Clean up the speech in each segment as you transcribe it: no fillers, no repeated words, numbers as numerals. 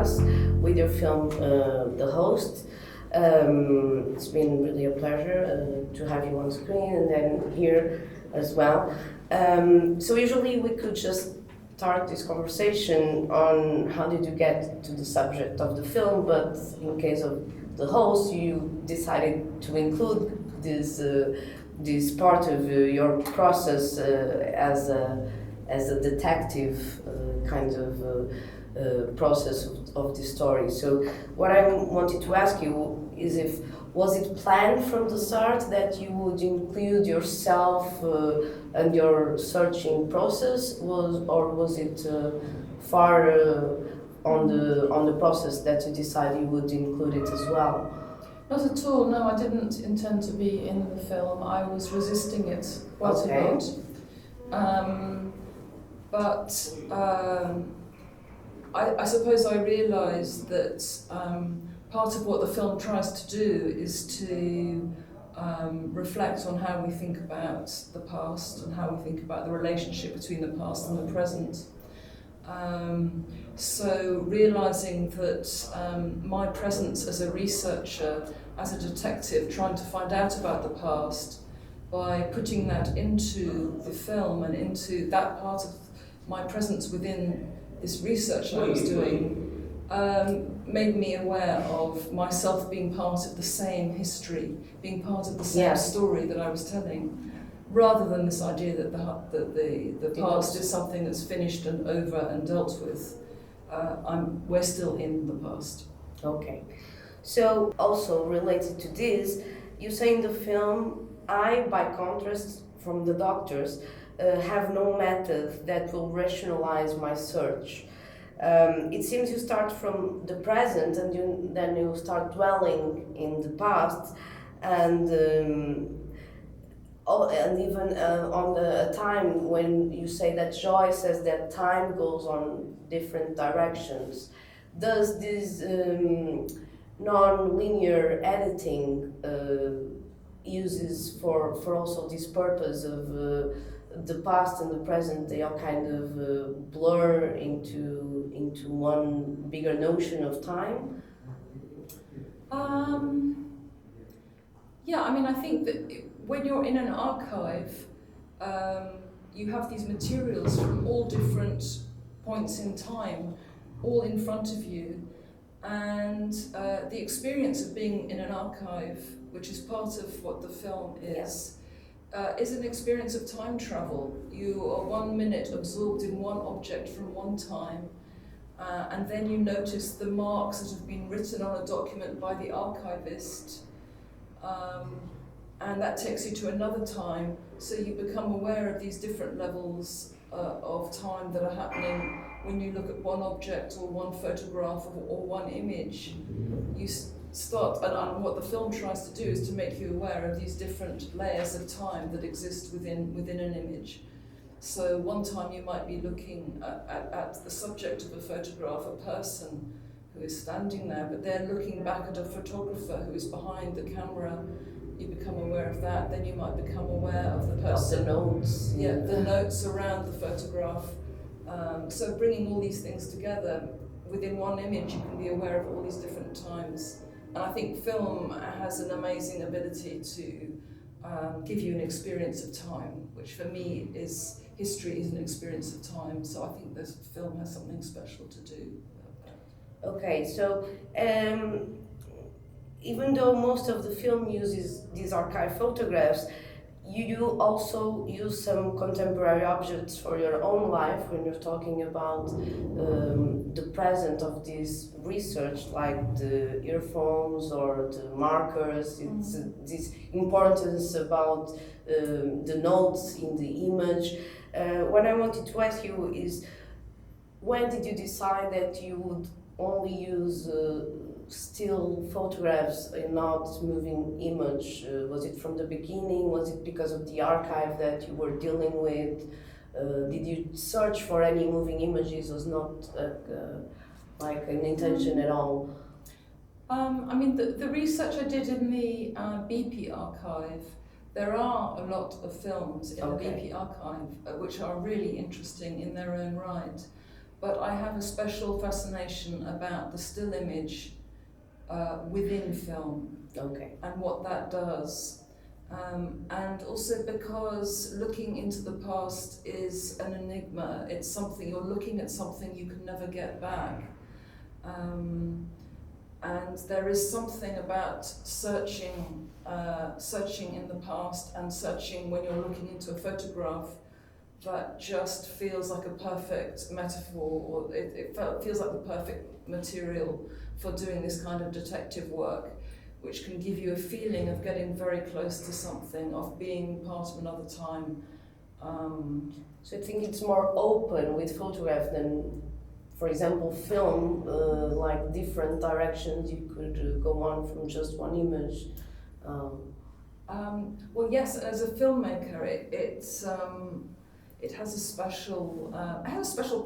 us with your film, The Host. It's been really a pleasure to have you on screen and then here as well. So usually we could just start this conversation on how did you get to the subject of the film, but in case of The Host, you decided to include this part of your process as a detective kind of process of the story. So what I wanted to ask you is was it planned from the start that you would include yourself and your searching process, or was it far on the process that you decided you would include it as well? Not at all, no, I didn't intend to be in the film. I was resisting it quite a lot. I suppose I realised that part of what the film tries to do is to reflect on how we think about the past and how we think about the relationship between the past and the present. So realising that my presence as a researcher, as a detective, trying to find out about the past, by putting that into the film and into that part of my presence within this research I was doing, made me aware of myself being part of the same history, being part of the same story that I was telling, rather than this idea that the past is something that's finished and over and dealt with. We're still in the past. Okay. So also related to this, you say in the film, I, by contrast from the doctors, have no method that will rationalize my search. It seems you start from the present and then you start dwelling in the past, and even on the time when you say that Joy says that time goes on different directions. Does this non-linear editing uses for also this purpose of the past and the present, they all kind of blur into one bigger notion of time? Yeah, I mean, I think that when you're in an archive, you have these materials from all different points in time, all in front of you, and the experience of being in an archive, which is part of what the film is an experience of time travel. You are 1 minute absorbed in one object from one time, and then you notice the marks that have been written on a document by the archivist, and that takes you to another time, so you become aware of these different levels of time that are happening when you look at one object or one photograph or one image. You start, and what the film tries to do is to make you aware of these different layers of time that exist within an image. So one time you might be looking at the subject of a photograph, a person who is standing there, but they're looking back at a photographer who is behind the camera. You become aware of that, then you might become aware of the person. The notes. Yeah, the notes around the photograph. So bringing all these things together within one image, you can be aware of all these different times. And I think film has an amazing ability to give you an experience of time, which for me is, history is an experience of time. So I think this film has something special to do. Okay, so even though most of the film uses these archive photographs, you also use some contemporary objects for your own life when you're talking about the present of this research, like the earphones or the markers. It's this importance about the notes in the image. What I wanted to ask you is, when did you decide that you would only use still photographs and not moving image? Was it from the beginning? Was it because of the archive that you were dealing with? Did you search for any moving images? Was not like an intention at all? I mean, the research I did in the BP archive, there are a lot of films in the BP archive which are really interesting in their own right. but I have a special fascination about the still image within film Okay. and what that does. And also because looking into the past is an enigma. It's something, you're looking at something you can never get back. And there is something about searching in the past and searching when you're looking into a photograph that just feels like a perfect metaphor, or it feels like the perfect material for doing this kind of detective work, which can give you a feeling of getting very close to something, of being part of another time. So I think it's more open with photograph than, for example, film, like different directions you could go on from just one image. Well, yes, as a filmmaker, it has a special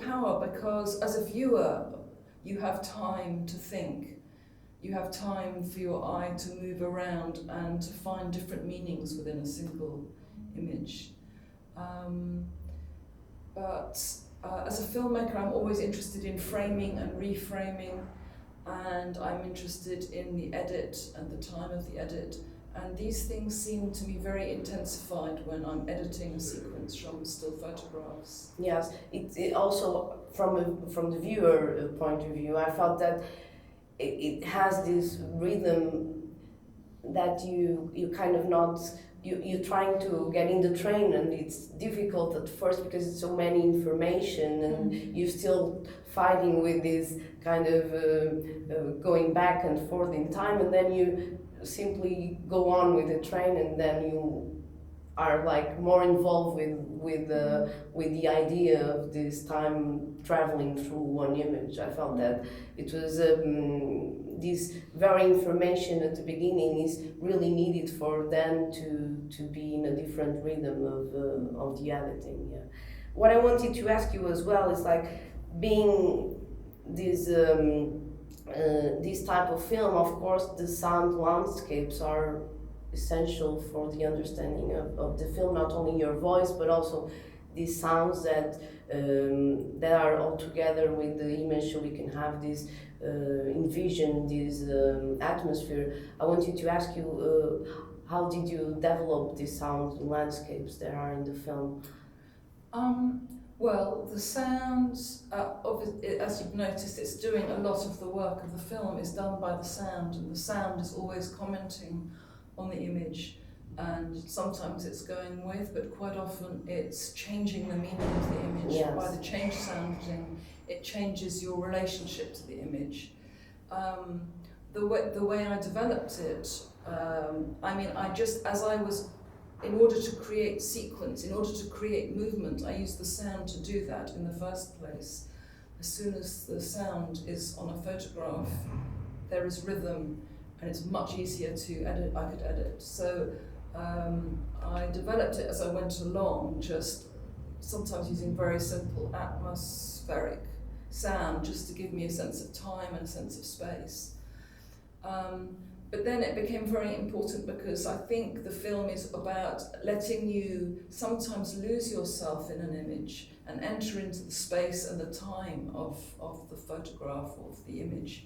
power, because as a viewer, you have time to think. You have time for your eye to move around and to find different meanings within a single image. But as a filmmaker, I'm always interested in framing and reframing, and I'm interested in the edit and the time of the edit. And these things seem to me very intensified when I'm editing a sequence from still photographs. Yes, it also, from the viewer point of view, I felt that it has this rhythm that you kind of not, you're trying to get in the train, and it's difficult at first because it's so many information, and you're still fighting with this kind of going back and forth in time, and then you simply go on with the train, and then you are like more involved with the idea of this time traveling through one image. I felt that it was this very information at the beginning is really needed for them to be in a different rhythm of the editing. Yeah. What I wanted to ask you as well is like being this. This type of film, of course, the sound landscapes are essential for the understanding of the film, not only your voice, but also these sounds that are all together with the image, so we can have this envision, this atmosphere. I wanted to ask you, how did you develop these sound landscapes that are in the film? Well, the sounds, as you've noticed, it's doing a lot of the work of the film is done by the sound, and the sound is always commenting on the image, and sometimes it's going with, but quite often it's changing the meaning of the image. Yes. By the change sounding, it changes your relationship to the image. The way I developed it, in order to create sequence, in order to create movement, I use the sound to do that in the first place. As soon as the sound is on a photograph, there is rhythm, and it's much easier to edit. I could edit. So I developed it as I went along, just sometimes using very simple atmospheric sound just to give me a sense of time and a sense of space. But then it became very important because I think the film is about letting you sometimes lose yourself in an image and enter into the space and the time of the photograph or of the image.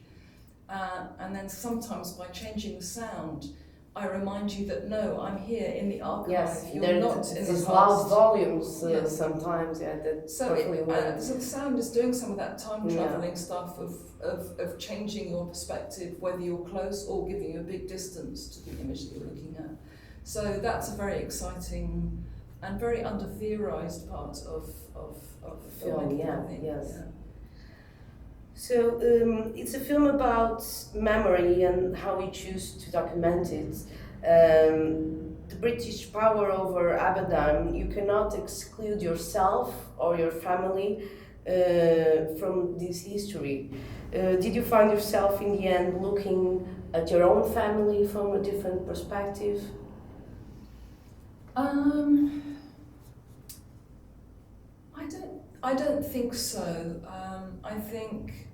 And then sometimes by changing the sound, I remind you that no, I'm here in the archive. Yes, you're not in the these past. loud volumes sometimes. Yeah, that so the sound is doing some of that time traveling stuff of changing your perspective, whether you're close or giving you a big distance to the image that you're looking at. So that's a very exciting and very under-theorized part of film. Yeah, I think. yes. Yeah. So it's a film about memory and how we choose to document it. The British power over Abadan, you cannot exclude yourself or your family from this history. Did you find yourself in the end looking at your own family from a different perspective? I don't think so. I think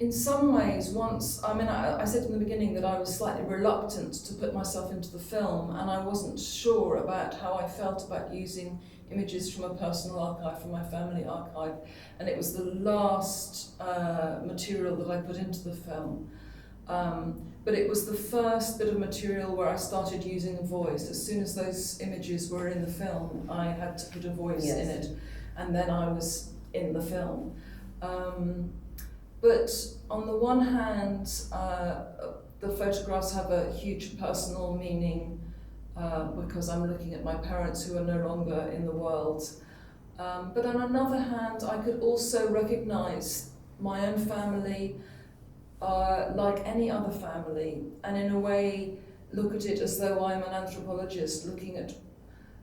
in some ways, once, I said in the beginning that I was slightly reluctant to put myself into the film, and I wasn't sure about how I felt about using images from a personal archive, from my family archive, and it was the last material that I put into the film. But it was the first bit of material where I started using a voice. As soon as those images were in the film, I had to put a voice in it, and then I was in the film. But on the one hand, the photographs have a huge personal meaning because I'm looking at my parents who are no longer in the world. But on another hand, I could also recognize my own family like any other family, and in a way look at it as though I'm an anthropologist looking at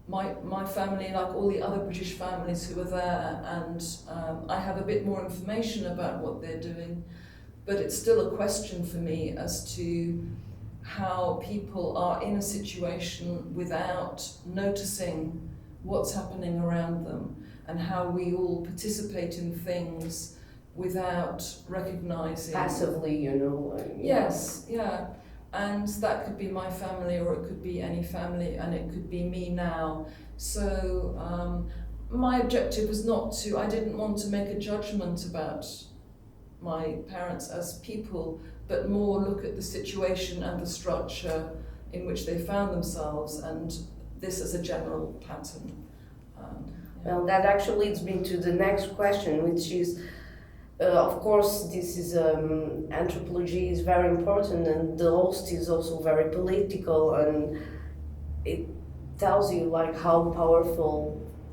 my family like all the other British families who are there, and I have a bit more information about what they're doing, but it's still a question for me as to how people are in a situation without noticing what's happening around them, and how we all participate in things without recognizing. Passively, you know. Yes, yeah. And that could be my family, or it could be any family, and it could be me now. So my objective was I didn't want to make a judgment about my parents as people, but more look at the situation and the structure in which they found themselves, and this as a general pattern. Well, that actually leads me to the next question, which is, of course, this is anthropology is very important, and the host is also very political, and it tells you like how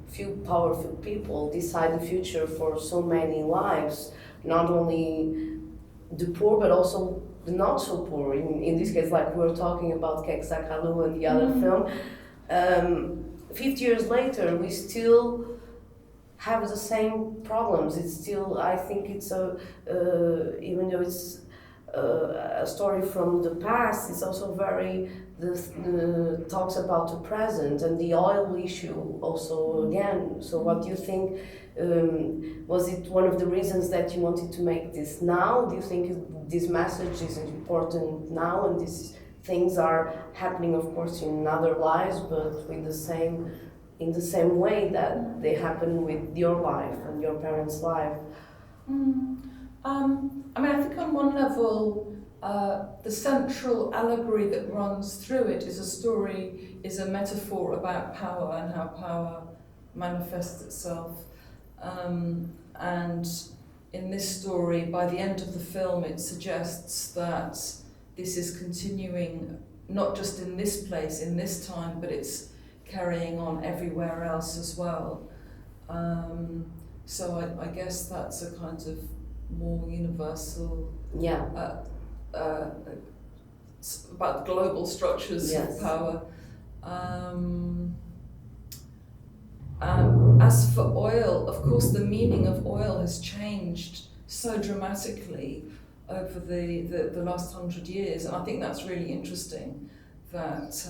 few powerful people decide the future for so many lives, not only the poor but also the not so poor. In this case, like we're talking about Kexakalu and the other film. 50 years later, we still have the same problems. It's still, I think it's even though it's a story from the past, it's also very, talks about the present and the oil issue also again. So what do you think, was it one of the reasons that you wanted to make this now? Do you think this message is important now, and these things are happening, of course, in other lives, but with in the same way that they happen with your life and your parents' life? I think on one level, the central allegory that runs through it is a metaphor about power and how power manifests itself. And in this story, by the end of the film, it suggests that this is continuing not just in this place, in this time, but it's carrying on everywhere else as well. So I guess that's a kind of more universal, about global structures of power. As for oil, of course, the meaning of oil has changed so dramatically over the last 100 years, and I think that's really interesting, that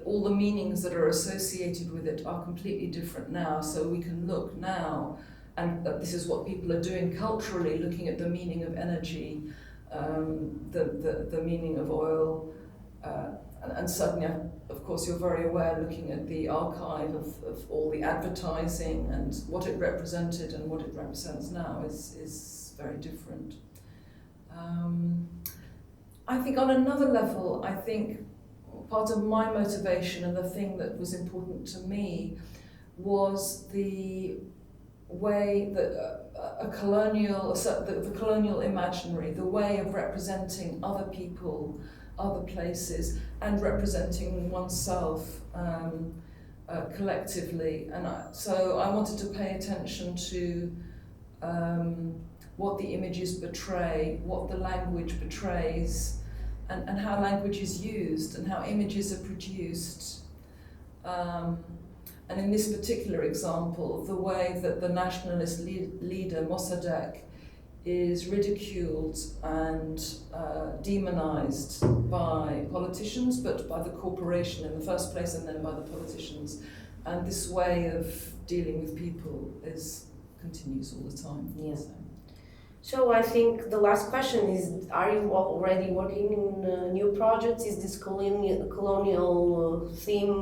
all the meanings that are associated with it are completely different now. So we can look now, and this is what people are doing culturally, looking at the meaning of energy, the meaning of oil, and certainly, of course, you're very aware, looking at the archive of all the advertising and what it represented and what it represents now is very different. I think on another level, I think part of my motivation and the thing that was important to me was the way that the colonial imaginary, the way of representing other people, other places, and representing oneself collectively. And so I wanted to pay attention to what the images betray, what the language betrays, and how language is used and how images are produced. And in this particular example, the way that the nationalist leader, Mossadegh, is ridiculed and demonized by politicians, but by the corporation in the first place and then by the politicians. And this way of dealing with people continues all the time. Yes. So I think the last question is: are you already working in new projects? Is this colonial theme?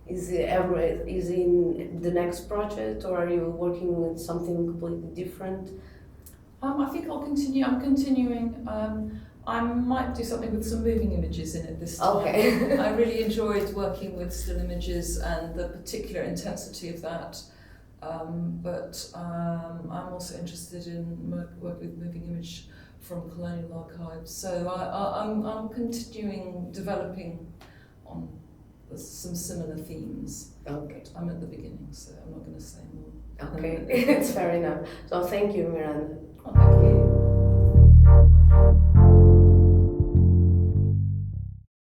Is in the next project, or are you working with something completely different? I think I'll continue. I'm continuing. I might do something with some moving images in it this time. Okay. I really enjoyed working with still images and the particular intensity of that. But I'm also interested in work with moving image from colonial archives. So I'm continuing developing on some similar themes. Okay. But I'm at the beginning, so I'm not going to say more. Okay, it's fair enough. So thank you, Miranda. Oh, thank you.